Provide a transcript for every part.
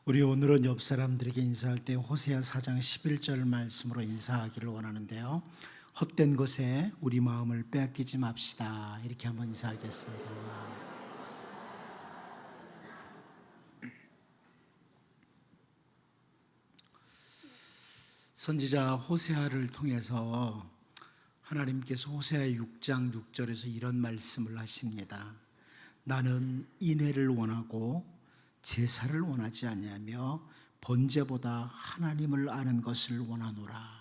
우리 오늘은 옆 사람들에게 인사할 때 호세아 4장 11절 말씀으로 인사하기를 원하는데요. 헛된 것에 우리 마음을 빼앗기지 맙시다. 이렇게 한번 인사하겠습니다. 선지자 호세아를 통해서 하나님께서 호세아 6장 6절에서 이런 말씀을 하십니다. 나는 인애를 원하고 제사를 원하지 아니하며 번제보다 하나님을 아는 것을 원하노라.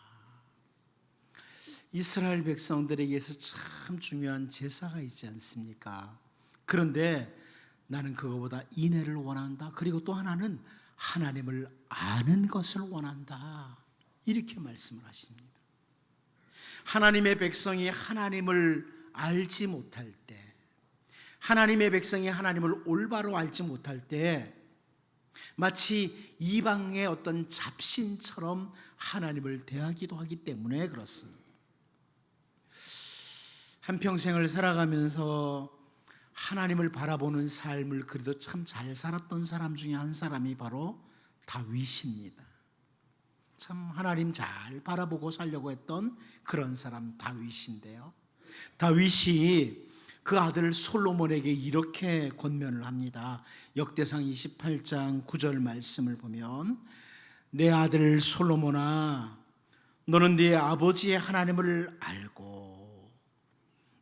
이스라엘 백성들에게서 참 중요한 제사가 있지 않습니까? 그런데 나는 그거보다 인애를 원한다. 그리고 또 하나는 하나님을 아는 것을 원한다. 이렇게 말씀을 하십니다. 하나님의 백성이 하나님을 알지 못할 때, 하나님의 백성이 하나님을 올바로 알지 못할 때 마치 이방의 어떤 잡신처럼 하나님을 대하기도 하기 때문에 그렇습니다. 한평생을 살아가면서 하나님을 바라보는 삶을 그래도 참 잘 살았던 사람 중에 한 사람이 바로 다윗입니다. 참 하나님 잘 바라보고 살려고 했던 그런 사람 다윗인데요. 다윗이 그 아들 솔로몬에게 이렇게 권면을 합니다. 역대상 28장 9절 말씀을 보면 내 아들 솔로몬아, 너는 네 아버지의 하나님을 알고,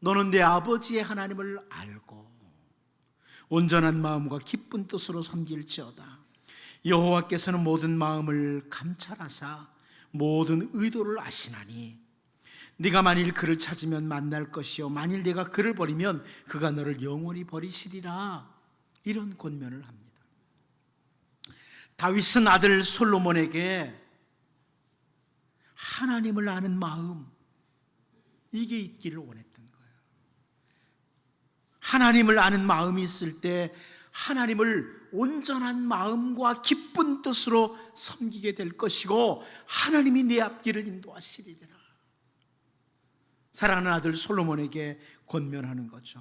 너는 네 아버지의 하나님을 알고 온전한 마음과 기쁜 뜻으로 섬길지어다. 여호와께서는 모든 마음을 감찰하사 모든 의도를 아시나니 네가 만일 그를 찾으면 만날 것이요 만일 네가 그를 버리면 그가 너를 영원히 버리시리라. 이런 권면을 합니다. 다윗은 아들 솔로몬에게 하나님을 아는 마음, 이게 있기를 원했던 거예요. 하나님을 아는 마음이 있을 때 하나님을 온전한 마음과 기쁜 뜻으로 섬기게 될 것이고 하나님이 내 앞길을 인도하시리라. 사랑하는 아들 솔로몬에게 권면하는 거죠.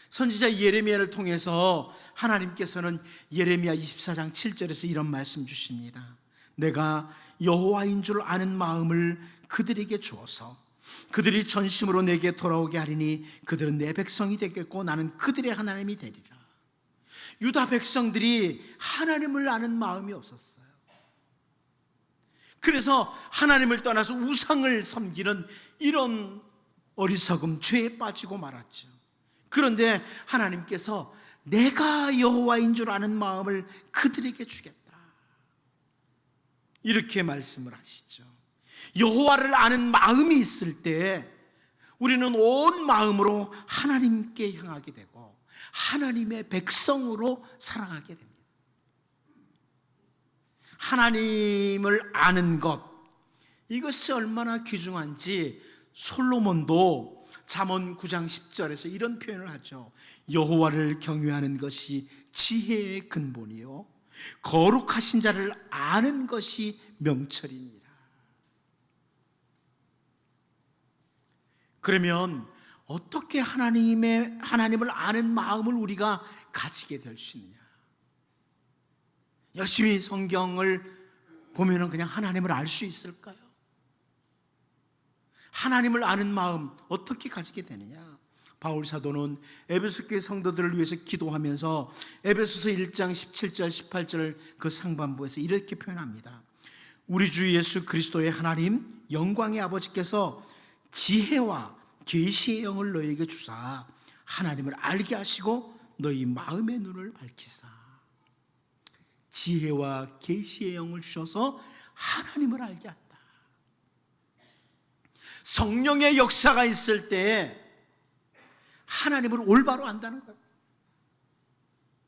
선지자 예레미야를 통해서 하나님께서는 예레미야 24장 7절에서 이런 말씀 주십니다. 내가 여호와인 줄 아는 마음을 그들에게 주어서 그들이 전심으로 내게 돌아오게 하리니 그들은 내 백성이 되겠고 나는 그들의 하나님이 되리라. 유다 백성들이 하나님을 아는 마음이 없었어요. 그래서 하나님을 떠나서 우상을 섬기는 이런 어리석음, 죄에 빠지고 말았죠. 그런데 하나님께서 내가 여호와인 줄 아는 마음을 그들에게 주겠다, 이렇게 말씀을 하시죠. 여호와를 아는 마음이 있을 때 우리는 온 마음으로 하나님께 향하게 되고 하나님의 백성으로 살아가게 됩니다. 하나님을 아는 것, 이것이 얼마나 귀중한지 솔로몬도 잠언 9장 10절에서 이런 표현을 하죠. 여호와를 경외하는 것이 지혜의 근본이요 거룩하신 자를 아는 것이 명철이니라. 그러면 어떻게 하나님을 아는 마음을 우리가 가지게 될 수 있느냐? 열심히 성경을 보면 그냥 하나님을 알 수 있을까요? 하나님을 아는 마음 어떻게 가지게 되느냐? 바울 사도는 에베소 교회 성도들을 위해서 기도하면서 에베소서 1장 17절 18절 그 상반부에서 이렇게 표현합니다. 우리 주 예수 그리스도의 하나님 영광의 아버지께서 지혜와 계시의 영을 너희에게 주사 하나님을 알게 하시고 너희 마음의 눈을 밝히사. 지혜와 계시의 영을 주셔서 하나님을 알게 한다. 성령의 역사가 있을 때 하나님을 올바로 안다는 거예요.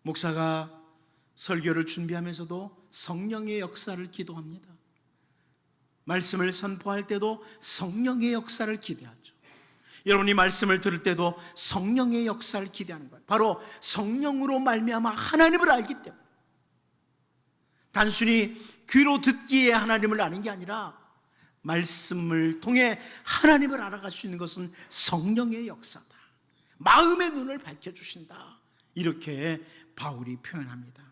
목사가 설교를 준비하면서도 성령의 역사를 기도합니다. 말씀을 선포할 때도 성령의 역사를 기대하죠. 여러분이 말씀을 들을 때도 성령의 역사를 기대하는 거예요. 바로 성령으로 말미암아 하나님을 알기 때문에. 단순히 귀로 듣기에 하나님을 아는 게 아니라 말씀을 통해 하나님을 알아갈 수 있는 것은 성령의 역사다. 마음의 눈을 밝혀주신다. 이렇게 바울이 표현합니다.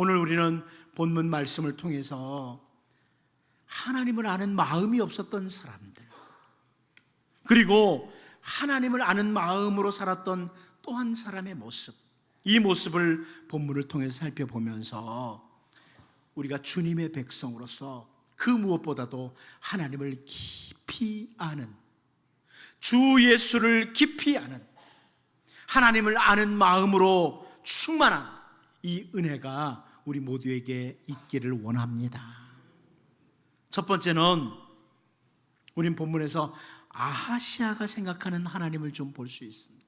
오늘 우리는 본문 말씀을 통해서 하나님을 아는 마음이 없었던 사람들, 그리고 하나님을 아는 마음으로 살았던 또 한 사람의 모습, 이 모습을 본문을 통해서 살펴보면서 우리가 주님의 백성으로서 그 무엇보다도 하나님을 깊이 아는, 주 예수를 깊이 아는, 하나님을 아는 마음으로 충만한 이 은혜가 우리 모두에게 있기를 원합니다. 첫 번째는 우린 본문에서 아하시아가 생각하는 하나님을 좀 볼 수 있습니다.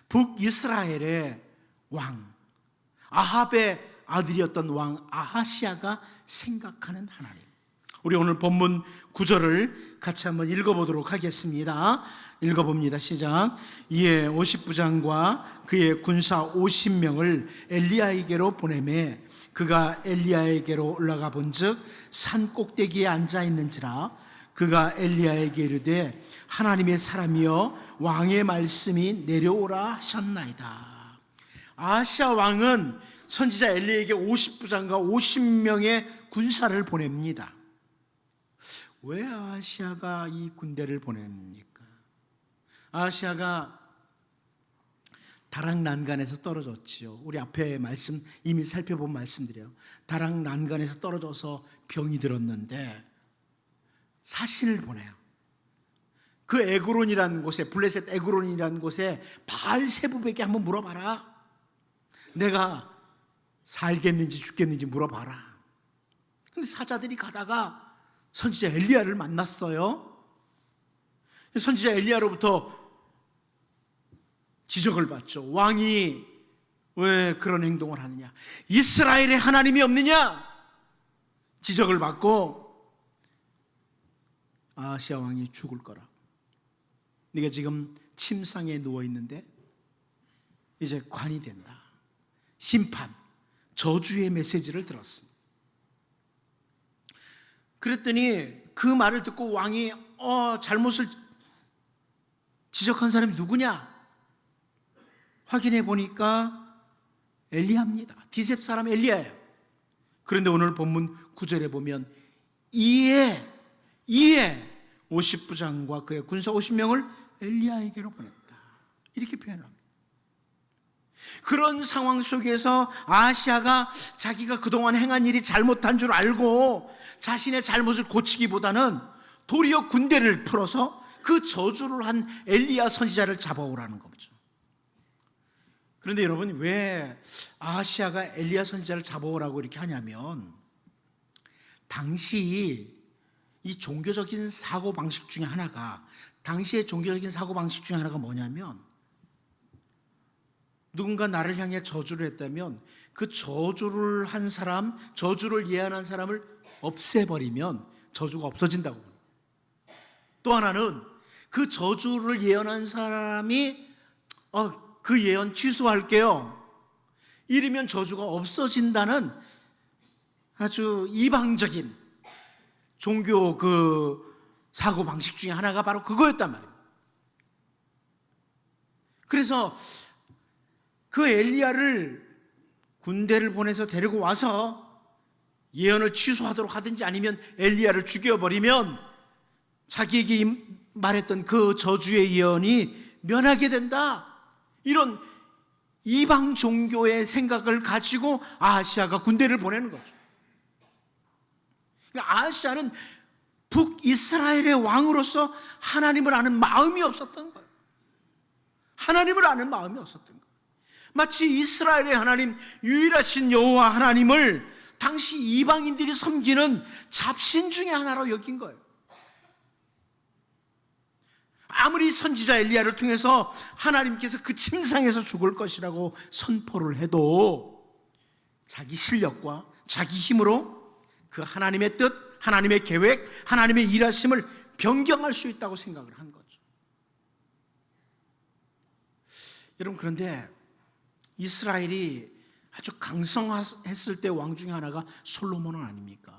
북이스라엘의 왕, 아합의 아들이었던 왕 아하시아가 생각하는 하나님, 우리 오늘 본문 9절을 같이 한번 읽어보도록 하겠습니다. 읽어봅니다. 시작. 이에 50부장과 그의 군사 50명을 엘리야에게로 보내매 그가 엘리야에게로 올라가 본즉 산 꼭대기에 앉아 있는지라 그가 엘리야에게 이르되 하나님의 사람이여 왕의 말씀이 내려오라 하셨나이다. 아하시아 왕은 선지자 엘리야에게 50부장과 50명의 군사를 보냅니다. 왜 아하시아가 이 군대를 보냅니까? 아하시아가 다락 난간에서 떨어졌지요. 우리 앞에 말씀 이미 살펴본 말씀드려요. 다락 난간에서 떨어져서 병이 들었는데 사신을 보내요. 그 에그론이라는 곳에, 블레셋 에그론이라는 곳에 바알세붑에게 한번 물어봐라. 내가 살겠는지 죽겠는지 물어봐라. 근데 사자들이 가다가 선지자 엘리야를 만났어요. 선지자 엘리야로부터 지적을 받죠. 왕이 왜 그런 행동을 하느냐, 이스라엘에 하나님이 없느냐 지적을 받고 아하시아 왕이 죽을 거라. 네가 지금 침상에 누워있는데 이제 관이 된다. 심판, 저주의 메시지를 들었습니다. 그랬더니 그 말을 듣고 왕이 잘못을 지적한 사람이 누구냐 확인해 보니까 엘리야입니다. 디셉 사람 엘리야예요. 그런데 오늘 본문 9절에 보면 이에 50부장과 그의 군사 50명을 엘리야에게로 보냈다, 이렇게 표현합니다. 그런 상황 속에서 아하시아가 자기가 그동안 행한 일이 잘못한 줄 알고 자신의 잘못을 고치기보다는 도리어 군대를 풀어서 그 저주를 한 엘리야 선지자를 잡아오라는 거죠. 그런데 여러분, 왜 아하시아가 엘리야 선지자를 잡아오라고 이렇게 하냐면, 당시 이 종교적인 사고방식 중에 하나가, 당시의 종교적인 사고방식 중에 하나가 뭐냐면, 누군가 나를 향해 저주를 했다면 그 저주를 한 사람, 저주를 예언한 사람을 없애버리면 저주가 없어진다고. 또 하나는 그 저주를 예언한 사람이 그 예언 취소할게요, 이러면 저주가 없어진다는 아주 이방적인 종교 그 사고방식 중에 하나가 바로 그거였단 말이에요. 그래서 그 엘리야를 군대를 보내서 데리고 와서 예언을 취소하도록 하든지 아니면 엘리야를 죽여버리면 자기에게 말했던 그 저주의 예언이 면하게 된다, 이런 이방 종교의 생각을 가지고 아하시아가 군대를 보내는 거죠. 그러니까 아하시아는 북이스라엘의 왕으로서 하나님을 아는 마음이 없었던 거예요. 하나님을 아는 마음이 없었던 거예요. 마치 이스라엘의 하나님, 유일하신 여호와 하나님을 당시 이방인들이 섬기는 잡신 중에 하나로 여긴 거예요. 아무리 선지자 엘리야를 통해서 하나님께서 그 침상에서 죽을 것이라고 선포를 해도 자기 실력과 자기 힘으로 그 하나님의 뜻, 하나님의 계획, 하나님의 일하심을 변경할 수 있다고 생각을 한 거죠. 여러분, 그런데 이스라엘이 아주 강성했을 때 왕 중에 하나가 솔로몬은 아닙니까?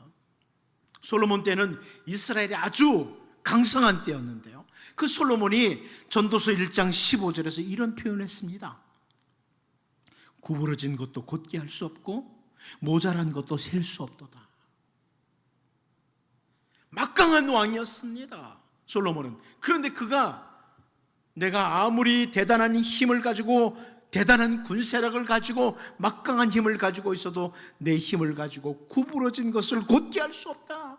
솔로몬 때는 이스라엘이 아주 강성한 때였는데요, 그 솔로몬이 전도서 1장 15절에서 이런 표현을 했습니다. 구부러진 것도 곧게 할 수 없고 모자란 것도 셀 수 없도다. 막강한 왕이었습니다, 솔로몬은. 그런데 그가 내가 아무리 대단한 힘을 가지고, 대단한 군세력을 가지고, 막강한 힘을 가지고 있어도 내 힘을 가지고 구부러진 것을 곧게 할 수 없다.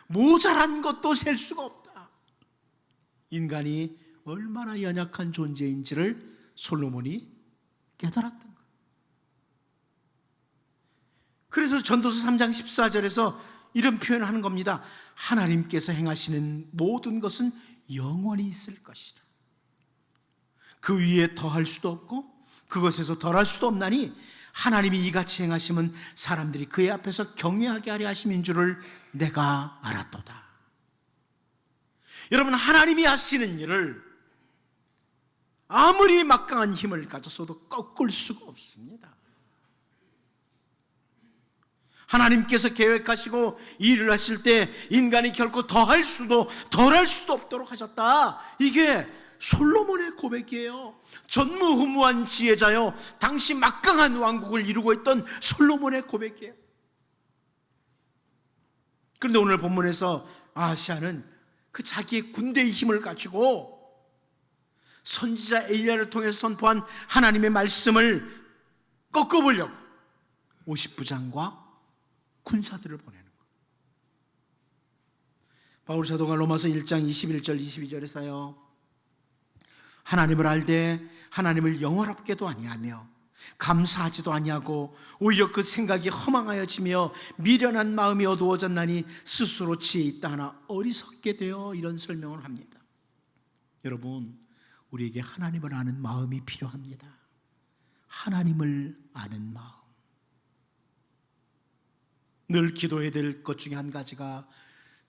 모자란 것도 셀 수가 없다. 인간이 얼마나 연약한 존재인지를 솔로몬이 깨달았던 거예요. 그래서 전도서 3장 14절에서 이런 표현을 하는 겁니다. 하나님께서 행하시는 모든 것은 영원히 있을 것이라. 그 위에 더할 수도 없고 그것에서 덜할 수도 없나니 하나님이 이같이 행하시면 사람들이 그의 앞에서 경외하게 하려 하심인 줄을 내가 알았도다. 여러분, 하나님이 하시는 일을 아무리 막강한 힘을 가졌어도 꺾을 수가 없습니다. 하나님께서 계획하시고 일을 하실 때 인간이 결코 더할 수도 덜할 수도 없도록 하셨다. 이게 솔로몬의 고백이에요. 전무후무한 지혜자요, 당시 막강한 왕국을 이루고 있던 솔로몬의 고백이에요. 그런데 오늘 본문에서 아하시아는 그 자기의 군대의 힘을 가지고 선지자 엘리야를 통해서 선포한 하나님의 말씀을 꺾어보려고 50부장과 군사들을 보내는 거예요. 바울 사도가 로마서 1장 21절 22절에서요, 하나님을 알되 하나님을 영화롭게도 아니하며 감사하지도 아니하고 오히려 그 생각이 허망하여지며 미련한 마음이 어두워졌나니 스스로 지혜 있다 하나 어리석게 되어, 이런 설명을 합니다. 여러분, 우리에게 하나님을 아는 마음이 필요합니다. 하나님을 아는 마음. 늘 기도해야 될 것 중에 한 가지가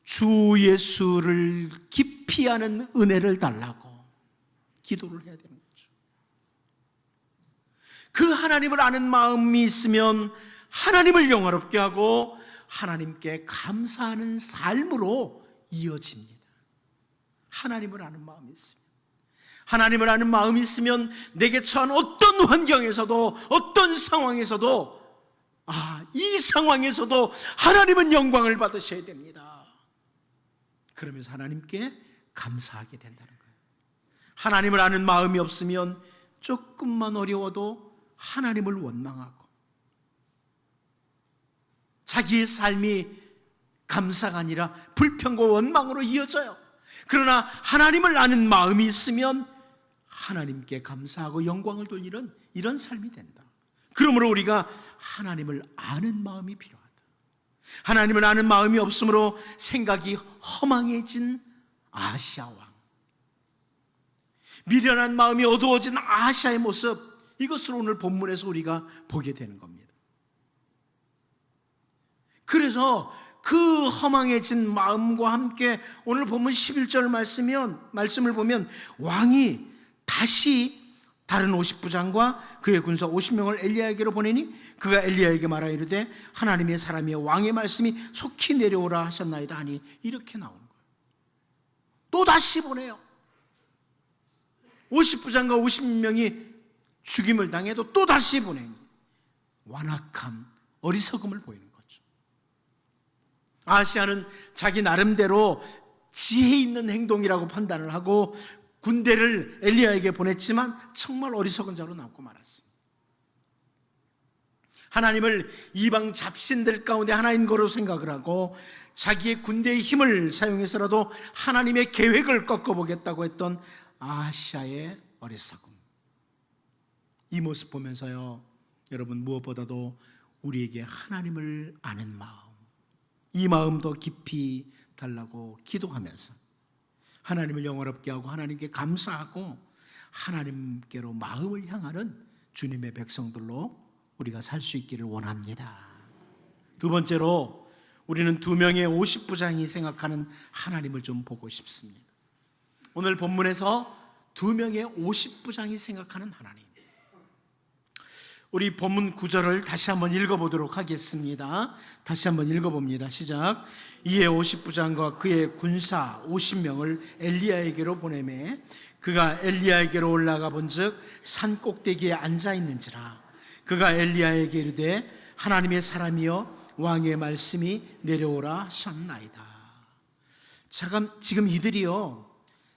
주 예수를 깊이 아는 은혜를 달라고 기도를 해야 되는 거죠. 그 하나님을 아는 마음이 있으면 하나님을 영화롭게 하고 하나님께 감사하는 삶으로 이어집니다. 하나님을 아는 마음이 있으면, 하나님을 아는 마음이 있으면 내게 처한 어떤 환경에서도, 어떤 상황에서도, 이 상황에서도 하나님은 영광을 받으셔야 됩니다. 그러면서 하나님께 감사하게 된다는 거예요. 하나님을 아는 마음이 없으면 조금만 어려워도 하나님을 원망하고 자기의 삶이 감사가 아니라 불평과 원망으로 이어져요. 그러나 하나님을 아는 마음이 있으면 하나님께 감사하고 영광을 돌리는 이런 삶이 된다. 그러므로 우리가 하나님을 아는 마음이 필요하다. 하나님을 아는 마음이 없으므로 생각이 허망해진 아하시아 왕, 미련한 마음이 어두워진 아하시아의 모습, 이것을 오늘 본문에서 우리가 보게 되는 겁니다. 그래서 그 허망해진 마음과 함께 오늘 본문 11절 말씀을 보면 왕이 다시 다른 50부장과 그의 군사 50명을 엘리야에게로 보내니 그가 엘리야에게 말하여 이르되 하나님의 사람이여 왕의 말씀이 속히 내려오라 하셨나이다 하니, 이렇게 나오는 거예요. 또 다시 보내요. 50부장과 50명이 죽임을 당해도 또 다시 보내니 완악함, 어리석음을 보이는 거죠. 아하시아는 자기 나름대로 지혜 있는 행동이라고 판단을 하고 군대를 엘리야에게 보냈지만 정말 어리석은 자로 남고 말았습니다. 하나님을 이방 잡신들 가운데 하나인 거로 생각을 하고 자기의 군대의 힘을 사용해서라도 하나님의 계획을 꺾어보겠다고 했던 아하시아의 어리석음, 이 모습 보면서요, 여러분, 무엇보다도 우리에게 하나님을 아는 마음, 이 마음도 깊이 달라고 기도하면서 하나님을 영화롭게 하고 하나님께 감사하고 하나님께로 마음을 향하는 주님의 백성들로 우리가 살 수 있기를 원합니다. 두 번째로 우리는 두 명의 50부장이 생각하는 하나님을 좀 보고 싶습니다. 오늘 본문에서 두 명의 50부장이 생각하는 하나님, 우리 본문 9절을 다시 한번 읽어보도록 하겠습니다. 다시 한번 읽어봅니다. 시작. 이에 50부장과 그의 군사 50명을 엘리야에게로 보내매 그가 엘리야에게로 올라가 본즉 산 꼭대기에 앉아 있는지라 그가 엘리야에게 이르되 하나님의 사람이여 왕의 말씀이 내려오라 하셨나이다. 지금 이들이요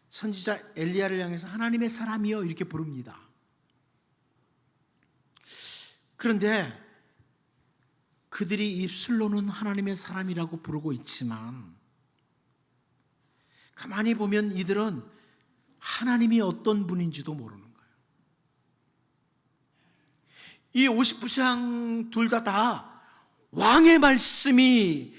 선지자 엘리야를 향해서 하나님의 사람이여 이렇게 부릅니다. 그런데 그들이 입술로는 하나님의 사람이라고 부르고 있지만 가만히 보면 이들은 하나님이 어떤 분인지도 모르는 거예요. 이 50부장 둘 다 왕의 말씀이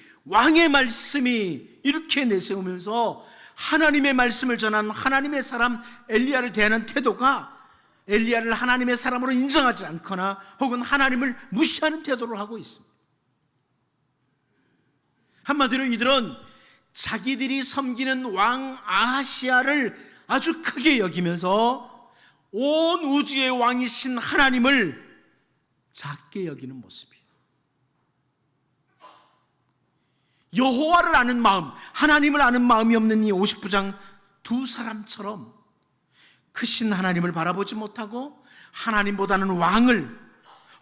이렇게 내세우면서 하나님의 말씀을 전한 하나님의 사람 엘리야를 대하는 태도가 엘리야를 하나님의 사람으로 인정하지 않거나 혹은 하나님을 무시하는 태도를 하고 있습니다. 한마디로 이들은 자기들이 섬기는 왕 아하시야를 아주 크게 여기면서 온 우주의 왕이신 하나님을 작게 여기는 모습이에요. 여호와를 아는 마음, 하나님을 아는 마음이 없는 이 50부장 두 사람처럼 크신 하나님을 바라보지 못하고 하나님보다는 왕을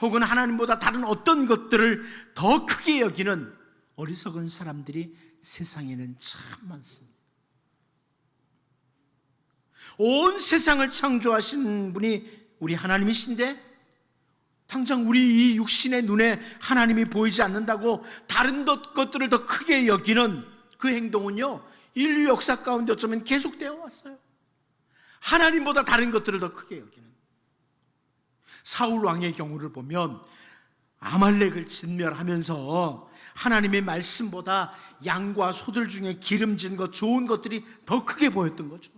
혹은 하나님보다 다른 어떤 것들을 더 크게 여기는 어리석은 사람들이 세상에는 참 많습니다. 온 세상을 창조하신 분이 우리 하나님이신데 당장 우리 이 육신의 눈에 하나님이 보이지 않는다고 다른 것들을 더 크게 여기는 그 행동은요 인류 역사 가운데 어쩌면 계속되어 왔어요. 하나님보다 다른 것들을 더 크게 여기는 사울 왕의 경우를 보면 아말렉을 진멸하면서 하나님의 말씀보다 양과 소들 중에 기름진 것, 좋은 것들이 더 크게 보였던 거죠.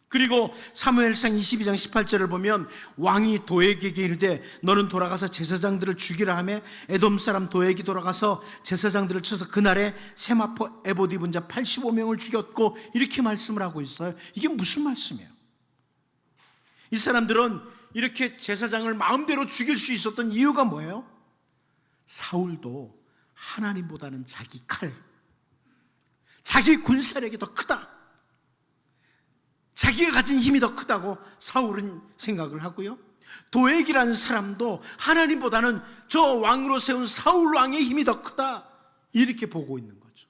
그리고 사무엘상 22장 18절을 보면 왕이 도액에게 이르되 너는 돌아가서 제사장들을 죽이라 하며 에돔 사람 도액이 돌아가서 제사장들을 쳐서 그날에 세마포 에봇 입은 자 85명을 죽였고 이렇게 말씀을 하고 있어요. 이게 무슨 말씀이에요? 이 사람들은 이렇게 제사장을 마음대로 죽일 수 있었던 이유가 뭐예요? 사울도 하나님보다는 자기 칼, 자기 군사력이 더 크다, 자기가 가진 힘이 더 크다고 사울은 생각을 하고요, 도액이라는 사람도 하나님보다는 저 왕으로 세운 사울 왕의 힘이 더 크다 이렇게 보고 있는 거죠.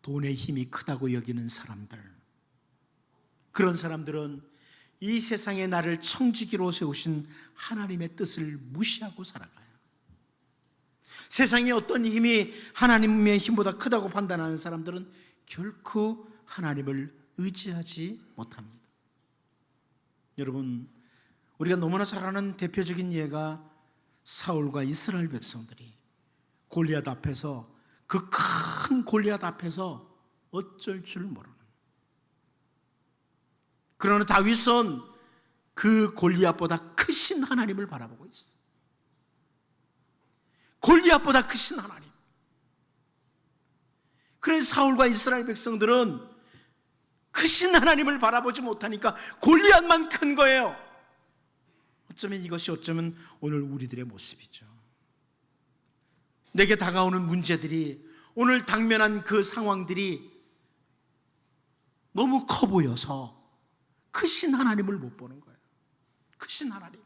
돈의 힘이 크다고 여기는 사람들, 그런 사람들은 이 세상에 나를 청지기로 세우신 하나님의 뜻을 무시하고 살아가요. 세상에 어떤 힘이 하나님의 힘보다 크다고 판단하는 사람들은 결코 하나님을 의지하지 못합니다. 여러분, 우리가 너무나 잘 아는 대표적인 예가 사울과 이스라엘 백성들이 골리앗 앞에서, 그 큰 골리앗 앞에서 어쩔 줄 모르는, 그러나 다윗은 그 골리앗보다 크신 하나님을 바라보고 있어요. 골리앗보다 크신 하나님. 그래서 사울과 이스라엘 백성들은 크신 하나님을 바라보지 못하니까 골리앗만 큰 거예요. 어쩌면 이것이 오늘 우리들의 모습이죠. 내게 다가오는 문제들이, 오늘 당면한 그 상황들이 너무 커 보여서 크신 하나님을 못 보는 거예요. 크신 하나님.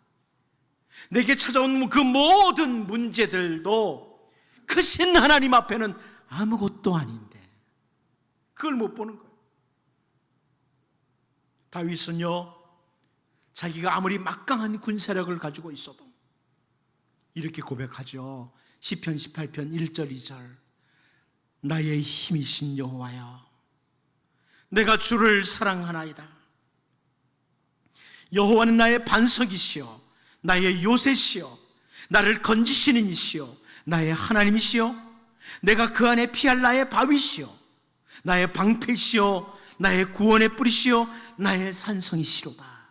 내게 찾아온 그 모든 문제들도 크신 하나님 앞에는 아무것도 아닌데 그걸 못 보는 거예요. 다윗은요, 자기가 아무리 막강한 군사력을 가지고 있어도 이렇게 고백하죠. 시편 18편 1절 2절. 나의 힘이신 여호와여, 내가 주를 사랑하나이다. 여호와는 나의 반석이시여, 나의 요새시여, 나를 건지시는 이시여, 나의 하나님이시여, 내가 그 안에 피할 나의 바위시여, 나의 방패시여, 나의 구원의 뿌리시여, 나의 산성이시로다.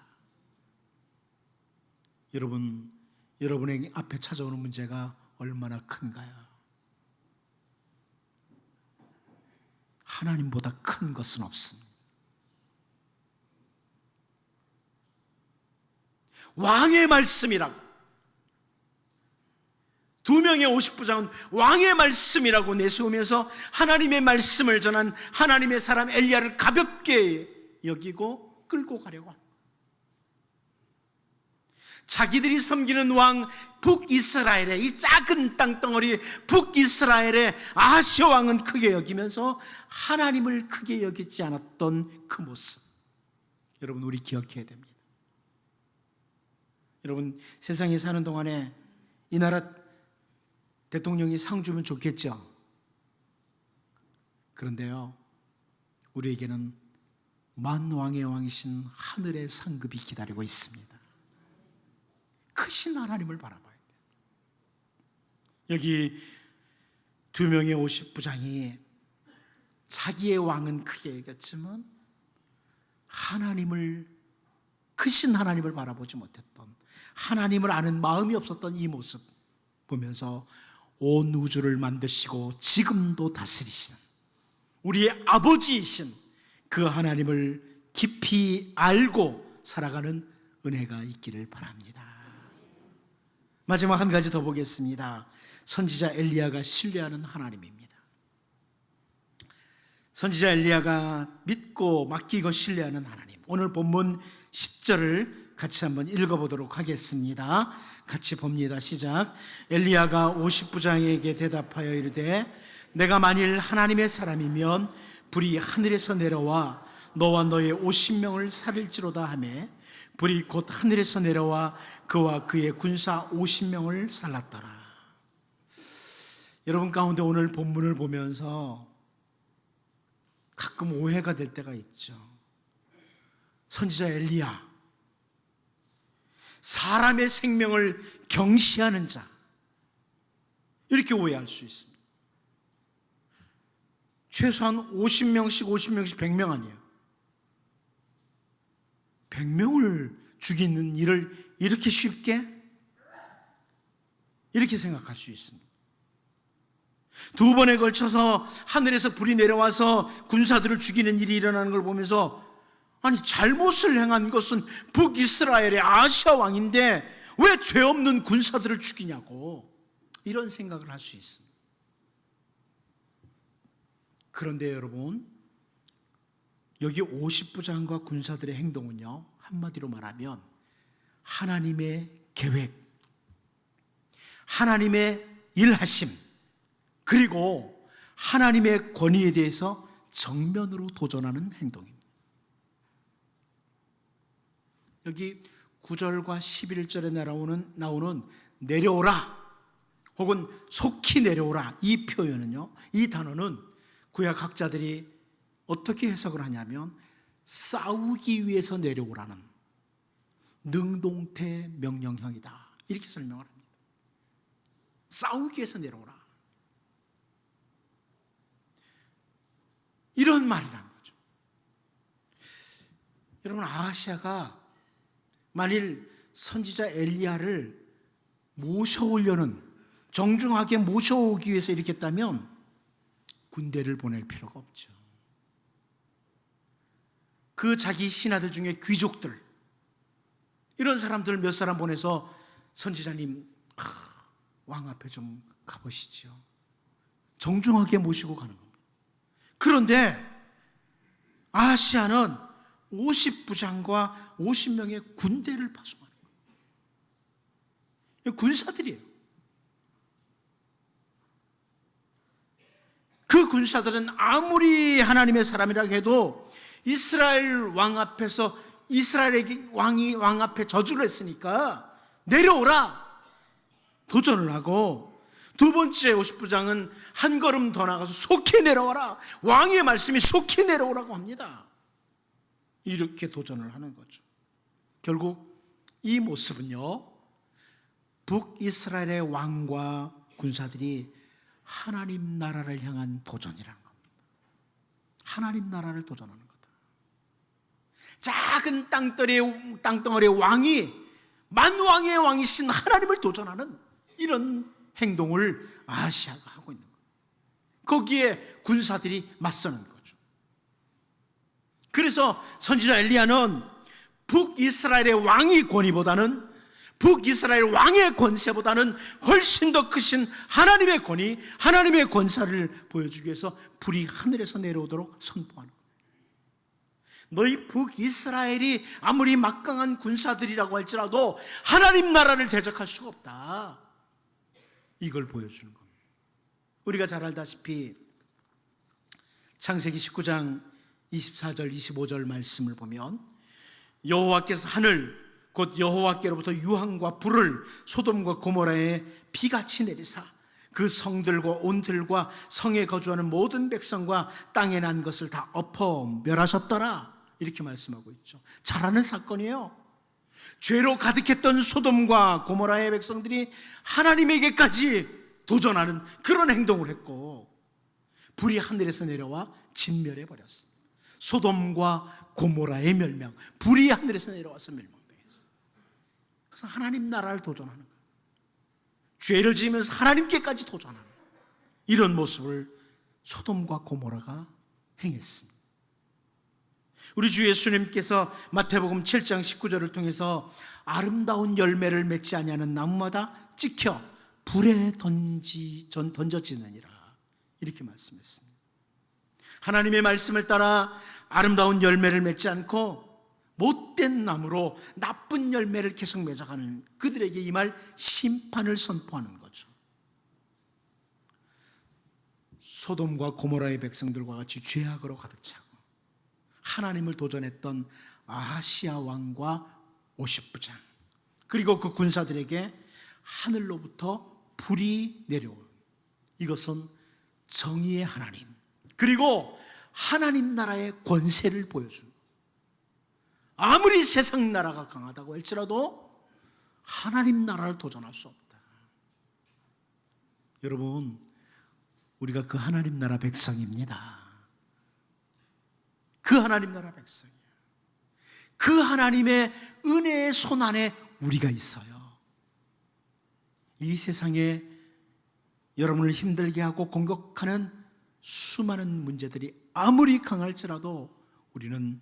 여러분의 앞에 찾아오는 문제가 얼마나 큰가요? 하나님보다 큰 것은 없습니다. 왕의 말씀이라고, 두 명의 50부장은 왕의 말씀이라고 내세우면서 하나님의 말씀을 전한 하나님의 사람 엘리야를 가볍게 여기고 끌고 가려고 합니다. 자기들이 섬기는 왕 북이스라엘의 이 작은 땅덩어리 북이스라엘의 아하시아 왕은 크게 여기면서 하나님을 크게 여기지 않았던 그 모습, 여러분 우리 기억해야 됩니다. 여러분 세상에 사는 동안에 이 나라 대통령이 상 주면 좋겠죠. 그런데요, 우리에게는 만왕의 왕이신 하늘의 상급이 기다리고 있습니다. 크신 하나님을 바라봐야 돼요. 여기 2명의 50부장이 자기의 왕은 크게 여겼지만 하나님을, 크신 하나님을 바라보지 못했던, 하나님을 아는 마음이 없었던 이 모습 보면서 온 우주를 만드시고 지금도 다스리시는 우리의 아버지이신 그 하나님을 깊이 알고 살아가는 은혜가 있기를 바랍니다. 마지막 한 가지 더 보겠습니다. 선지자 엘리야가 신뢰하는 하나님입니다. 선지자 엘리야가 믿고 맡기고 신뢰하는 하나님, 오늘 본문 10절을 같이 한번 읽어보도록 하겠습니다. 같이 봅니다. 시작. 엘리야가 50부장에게 대답하여 이르되 내가 만일 하나님의 사람이면 불이 하늘에서 내려와 너와 너의 50명을 살릴지로다 하매 불이 곧 하늘에서 내려와 그와 그의 군사 50명을 살랐더라. 여러분 가운데 오늘 본문을 보면서 가끔 오해가 될 때가 있죠. 선지자 엘리야, 사람의 생명을 경시하는 자, 이렇게 오해할 수 있습니다. 최소한 50명씩 100명 아니에요. 100명을 죽이는 일을 이렇게 쉽게? 이렇게 생각할 수 있습니다. 2번에 걸쳐서 하늘에서 불이 내려와서 군사들을 죽이는 일이 일어나는 걸 보면서 아니, 잘못을 행한 것은 북이스라엘의 아하시아 왕인데 왜 죄 없는 군사들을 죽이냐고, 이런 생각을 할 수 있습니다. 그런데 여러분, 여기 50부장과 군사들의 행동은요, 한마디로 말하면 하나님의 계획, 하나님의 일하심, 그리고 하나님의 권위에 대해서 정면으로 도전하는 행동입니다. 여기 9절과 11절에 나오는 내려오라 혹은 속히 내려오라, 이 표현은요, 이 단어는 구약 학자들이 어떻게 해석을 하냐면 싸우기 위해서 내려오라는 능동태 명령형이다, 이렇게 설명을 합니다. 싸우기 위해서 내려오라, 이런 말이라는 거죠. 여러분, 아하시아가 만일 선지자 엘리야를 모셔오려는, 정중하게 모셔오기 위해서 이렇게 했다면 군대를 보낼 필요가 없죠. 그 자기 신하들 중에 귀족들, 이런 사람들 몇 사람 보내서 선지자님, 왕 앞에 좀 가보시죠. 정중하게 모시고 가는 겁니다. 그런데 아하시아는 50부장과 50명의 군대를 파송하는 거예요. 군사들이에요. 그 군사들은 아무리 하나님의 사람이라고 해도 이스라엘 왕 앞에서, 이스라엘의 왕이 왕 앞에 저주를 했으니까 내려오라 도전을 하고, 두 번째 50부장은 한 걸음 더 나가서 속히 내려와라, 왕의 말씀이 속히 내려오라고 합니다. 이렇게 도전을 하는 거죠. 결국 이 모습은요, 북이스라엘의 왕과 군사들이 하나님 나라를 향한 도전이라는 겁니다. 하나님 나라를 도전하는 거다. 작은 땅덩어리의 왕이 만왕의 왕이신 하나님을 도전하는 이런 행동을 아하시아가 하고 있는 거예요. 거기에 군사들이 맞서는 거죠. 그래서 선지자 엘리야는 북이스라엘의 왕의 권위보다는, 북이스라엘 왕의 권세보다는 훨씬 더 크신 하나님의 권위, 하나님의 권사를 보여주기 위해서 불이 하늘에서 내려오도록 선포하는 거예요. 너희 북이스라엘이 아무리 막강한 군사들이라고 할지라도 하나님 나라를 대적할 수가 없다. 이걸 보여주는 겁니다. 우리가 잘 알다시피 창세기 19장 24절 25절 말씀을 보면 여호와께서 하늘 곧 여호와께로부터 유황과 불을 소돔과 고모라에 비같이 내리사 그 성들과 온들과 성에 거주하는 모든 백성과 땅에 난 것을 다 엎어 멸하셨더라. 이렇게 말씀하고 있죠. 잘 아는 사건이에요. 죄로 가득했던 소돔과 고모라의 백성들이 하나님에게까지 도전하는 그런 행동을 했고 불이 하늘에서 내려와 진멸해 버렸습니다. 소돔과 고모라의 멸망, 불이 하늘에서 내려와서 멸망되었어요. 그래서 하나님 나라를 도전하는 거예요. 죄를 지으면서 하나님께까지 도전하는 이런 모습을 소돔과 고모라가 행했습니다. 우리 주 예수님께서 마태복음 7장 19절을 통해서 아름다운 열매를 맺지 아니하는 나무마다 찍혀 불에 던져지느니라 이렇게 말씀했습니다. 하나님의 말씀을 따라 아름다운 열매를 맺지 않고 못된 나무로 나쁜 열매를 계속 맺어가는 그들에게 임할 심판을 선포하는 거죠. 소돔과 고모라의 백성들과 같이 죄악으로 가득 차고 하나님을 도전했던 아하시아 왕과 50부장 그리고 그 군사들에게 하늘로부터 불이 내려온 이것은 정의의 하나님 그리고 하나님 나라의 권세를 보여준 아무리 세상 나라가 강하다고 할지라도 하나님 나라를 도전할 수 없다. 여러분 우리가 그 하나님 나라 백성입니다. 그 하나님 나라 백성이에요. 그 하나님의 은혜의 손 안에 우리가 있어요. 이 세상에 여러분을 힘들게 하고 공격하는 수많은 문제들이 아무리 강할지라도 우리는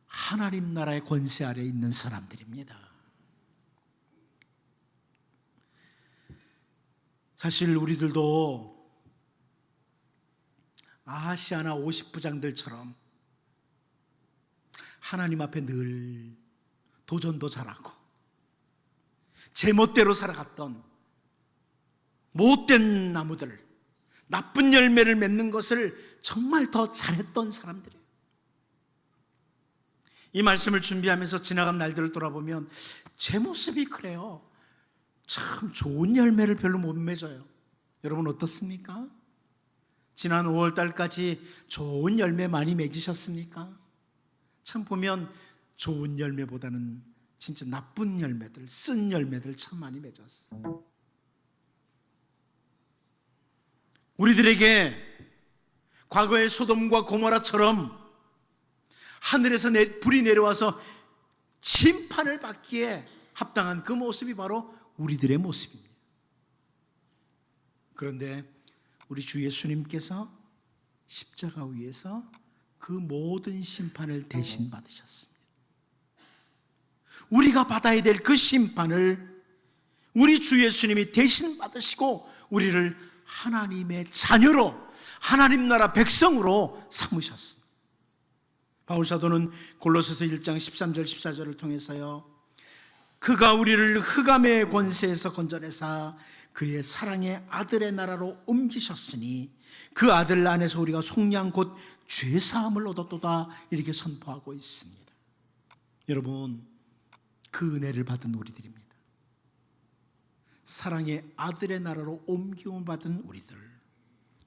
하나님 나라의 권세 아래에 있는 사람들입니다. 사실 우리들도 아하시아나 50부장들처럼 하나님 앞에 늘 도전도 잘하고 제멋대로 살아갔던 못된 나무들, 나쁜 열매를 맺는 것을 정말 더 잘했던 사람들이에요. 이 말씀을 준비하면서 지나간 날들을 돌아보면 제 모습이 그래요. 참 좋은 열매를 별로 못 맺어요. 여러분 어떻습니까? 지난 5월 달까지 좋은 열매 많이 맺으셨습니까? 참 보면 좋은 열매보다는 진짜 나쁜 열매들, 쓴 열매들 참 많이 맺었어요. 우리들에게 과거의 소돔과 고모라처럼 하늘에서 불이 내려와서 심판을 받기에 합당한 그 모습이 바로 우리들의 모습입니다. 그런데 우리 주 예수님께서 십자가 위에서 그 모든 심판을 대신 받으셨습니다. 우리가 받아야 될 그 심판을 우리 주 예수님이 대신 받으시고 우리를 하나님의 자녀로 하나님 나라 백성으로 삼으셨습니다. 바울 사도는 골로새서 1장 13절 14절을 통해서요 그가 우리를 흑암의 권세에서 건져내사 그의 사랑의 아들의 나라로 옮기셨으니 그 아들 안에서 우리가 속량 곧 죄사함을 얻었도다 이렇게 선포하고 있습니다. 여러분 그 은혜를 받은 우리들입니다. 사랑의 아들의 나라로 옮김을 받은 우리들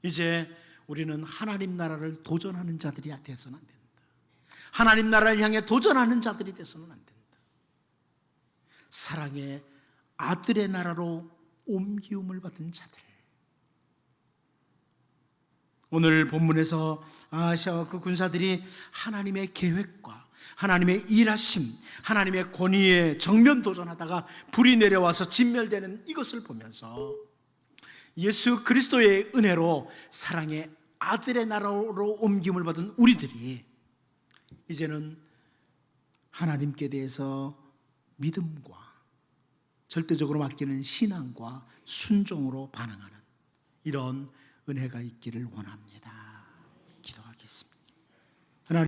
이제 우리는 하나님 나라를 도전하는 자들이 되어서는 안 된다. 하나님 나라를 향해 도전하는 자들이 되어서는 안 된다. 사랑의 아들의 나라로 옮기움을 받은 자들 오늘 본문에서 아하시아와 그 군사들이 하나님의 계획과 하나님의 일하심 하나님의 권위에 정면 도전하다가 불이 내려와서 진멸되는 이것을 보면서 예수 그리스도의 은혜로 사랑의 아들의 나라로 옮김을 받은 우리들이 이제는 하나님께 대해서 믿음과 절대적으로 맡기는 신앙과 순종으로 반응하는 이런 은혜가 있기를 원합니다.